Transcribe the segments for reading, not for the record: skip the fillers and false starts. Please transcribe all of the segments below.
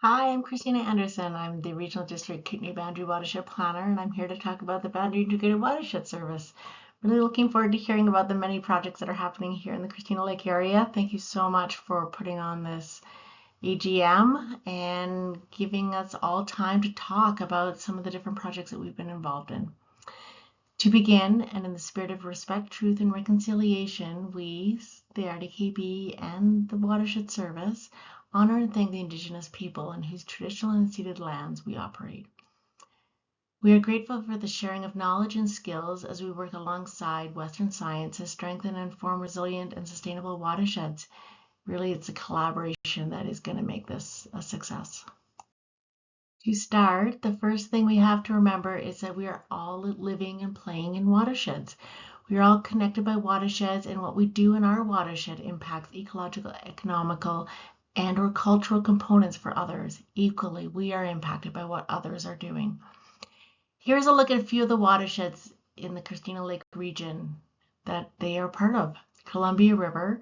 Hi, I'm Christina Anderson. I'm the Regional District Kootenai Boundary Watershed Planner, and I'm here to talk about the Boundary Integrated Watershed Service. Really looking forward to hearing about the many projects that are happening here in the Christina Lake area. Thank you so much for putting on this AGM and giving us all time to talk about some of the different projects that we've been involved in. To begin, and in the spirit of respect, truth, and reconciliation, we, the RDKB and the Watershed Service, honor and thank the Indigenous people on whose traditional and unceded lands we operate. We are grateful for the sharing of knowledge and skills as we work alongside Western science to strengthen and inform resilient and sustainable watersheds. Really, it's a collaboration that is going to make this a success. To start, the first thing we have to remember is that we are all living and playing in watersheds. We are all connected by watersheds, and what we do in our watershed impacts ecological, economical, and/or cultural components for others. Equally, we are impacted by what others are doing. Here's a look at a few of the watersheds in the Christina Lake region that they are part of. Columbia River,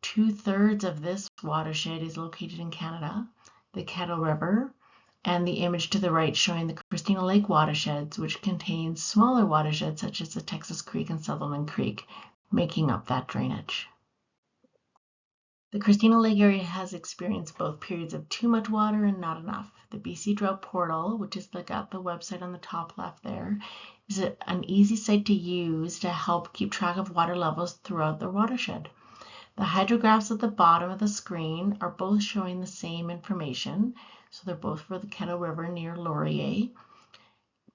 2/3 of this watershed is located in Canada. The Kettle River, and the image to the right showing the Christina Lake watersheds, which contains smaller watersheds such as the Texas Creek and Sutherland Creek, making up that drainage. The Christina Lake area has experienced both periods of too much water and not enough. The BC Drought Portal, which is got the website on the top left there, is an easy site to use to help keep track of water levels throughout the watershed. The hydrographs at the bottom of the screen are both showing the same information. So they're both for the Kettle River near Laurier,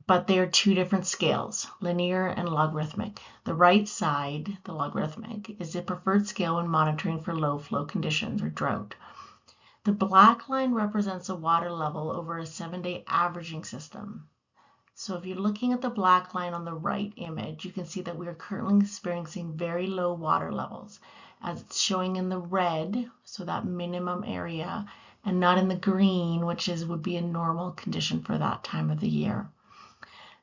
but they are two different scales, linear and logarithmic. The right side, the logarithmic, is the preferred scale when monitoring for low flow conditions or drought. The black line represents the water level over a 7-day averaging system. So if you're looking at the black line on the right image, you can see that we are currently experiencing very low water levels, as it's showing in the red, so that minimum area, and not in the green, which would be a normal condition for that time of the year.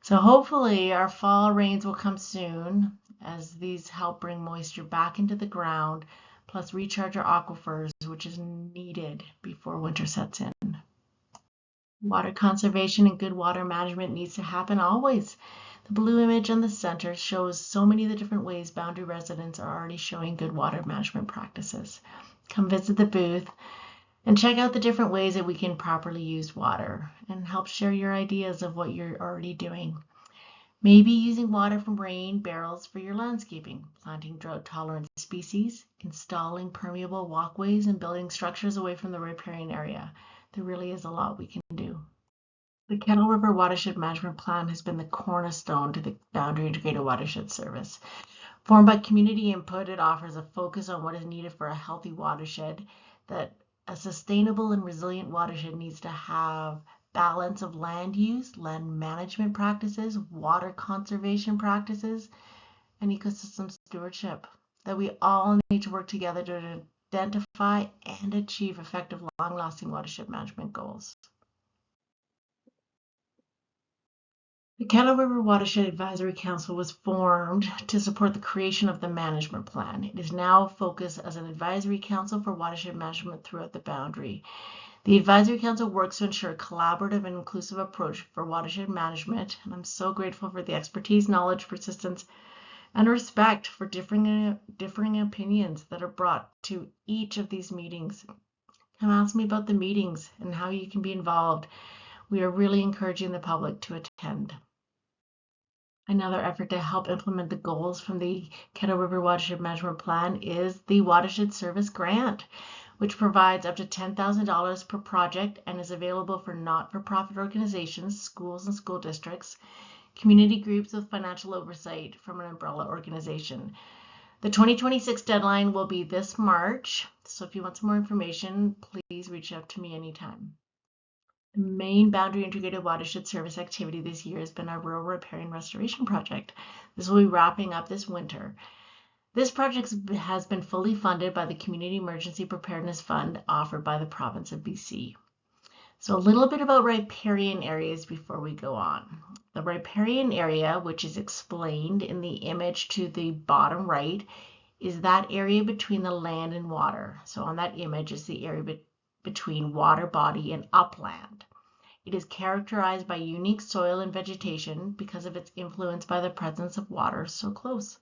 So hopefully our fall rains will come soon, as these help bring moisture back into the ground, plus recharge our aquifers, which is needed before winter sets in. Water conservation and good water management needs to happen always. The blue image on the center shows so many of the different ways Boundary residents are already showing good water management practices. Come visit the booth and check out the different ways that we can properly use water and help share your ideas of what you're already doing. Maybe using water from rain barrels for your landscaping, planting drought-tolerant species, installing permeable walkways, and building structures away from the riparian area. There really is a lot we can do. The Kettle River Watershed Management Plan has been the cornerstone to the Boundary Integrated Watershed Service. Formed by community input, it offers a focus on what is needed for a healthy watershed. That a sustainable and resilient watershed needs to have balance of land use, land management practices, water conservation practices, and ecosystem stewardship. That we all need to work together to identify and achieve effective, long-lasting watershed management goals. The Kettle River Watershed Advisory Council was formed to support the creation of the management plan. It is now focused as an advisory council for watershed management throughout the boundary. The Advisory Council works to ensure a collaborative and inclusive approach for watershed management, and I'm so grateful for the expertise, knowledge, persistence, and respect for differing opinions that are brought to each of these meetings. Come ask me about the meetings and how you can be involved. We are really encouraging the public to attend. Another effort to help implement the goals from the Kettle River Watershed Management Plan is the Watershed Service Grant, which provides up to $10,000 per project and is available for not-for-profit organizations, schools and school districts, community groups with financial oversight from an umbrella organization. The 2026 deadline will be this March, so if you want some more information, please reach out to me anytime. The main Boundary Integrated Watershed Service activity this year has been our Rural Repair and Restoration Project. This will be wrapping up this winter. This project has been fully funded by the Community Emergency Preparedness Fund offered by the province of BC. So a little bit about riparian areas before we go on. The riparian area, which is explained in the image to the bottom right, is that area between the land and water. So on that image is the area between water body and upland. It is characterized by unique soil and vegetation because of its influence by the presence of water so close.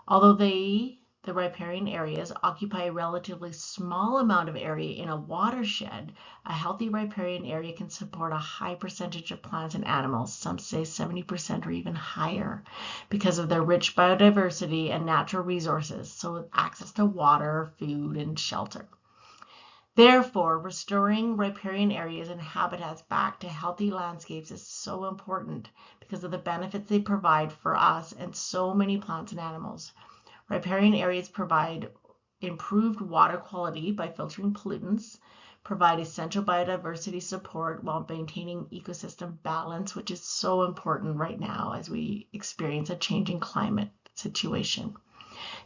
Although the riparian areas occupy a relatively small amount of area in a watershed, a healthy riparian area can support a high percentage of plants and animals, some say 70% or even higher, because of their rich biodiversity and natural resources, so with access to water, food, and shelter. Therefore, restoring riparian areas and habitats back to healthy landscapes is so important because of the benefits they provide for us and so many plants and animals. Riparian areas provide improved water quality by filtering pollutants, provide essential biodiversity support while maintaining ecosystem balance, which is so important right now as we experience a changing climate situation.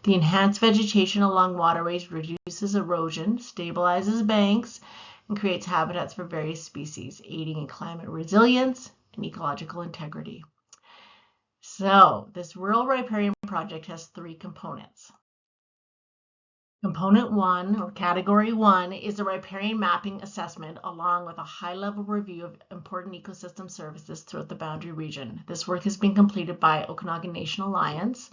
The enhanced vegetation along waterways reduces erosion, stabilizes banks, and creates habitats for various species, aiding in climate resilience and ecological integrity. So, this rural riparian project has 3 components. Component 1, or Category 1, is a riparian mapping assessment along with a high-level review of important ecosystem services throughout the Boundary region. This work has been completed by Okanagan Nation Alliance.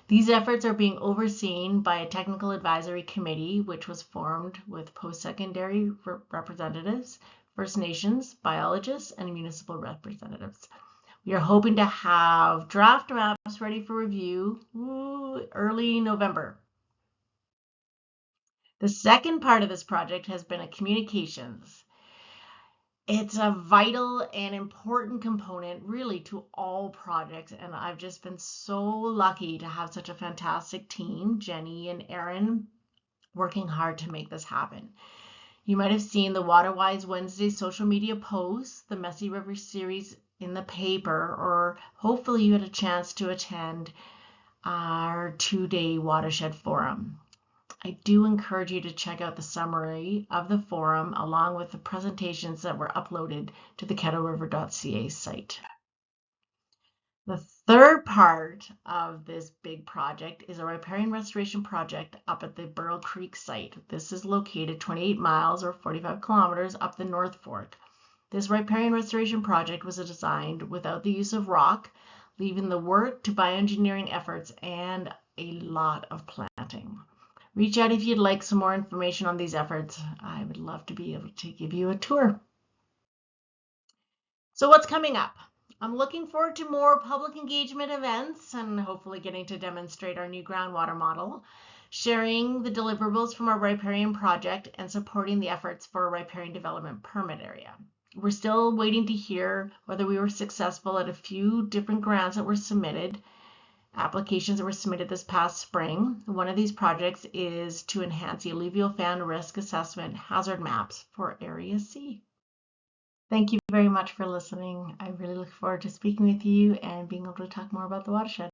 These efforts are being overseen by a technical advisory committee, which was formed with post-secondary representatives, First Nations, biologists, and municipal representatives. We are hoping to have draft maps ready for review early November. The second part of this project has been a communications. It's a vital and important component really to all projects, and I've just been so lucky to have such a fantastic team, Jenny and Aaron, working hard to make this happen. You might have seen the Waterwise Wednesday social media posts, the Messy River series in the paper, or hopefully you had a chance to attend our 2-day watershed forum. I do encourage you to check out the summary of the forum along with the presentations that were uploaded to the kettleриver.ca site. The third part of this big project is a riparian restoration project up at the Burl Creek site. This is located 28 miles or 45 kilometers up the North Fork. This riparian restoration project was designed without the use of rock, leaving the work to bioengineering efforts and a lot of planting. Reach out if you'd like some more information on these efforts. I would love to be able to give you a tour. So what's coming up? I'm looking forward to more public engagement events and hopefully getting to demonstrate our new groundwater model, sharing the deliverables from our riparian project, and supporting the efforts for a riparian development permit area. We're still waiting to hear whether we were successful at a few different grants that were submitted. Applications that were submitted this past spring. One of these projects is to enhance the alluvial fan risk assessment hazard maps for Area C. Thank you very much for listening. I really look forward to speaking with you and being able to talk more about the watershed.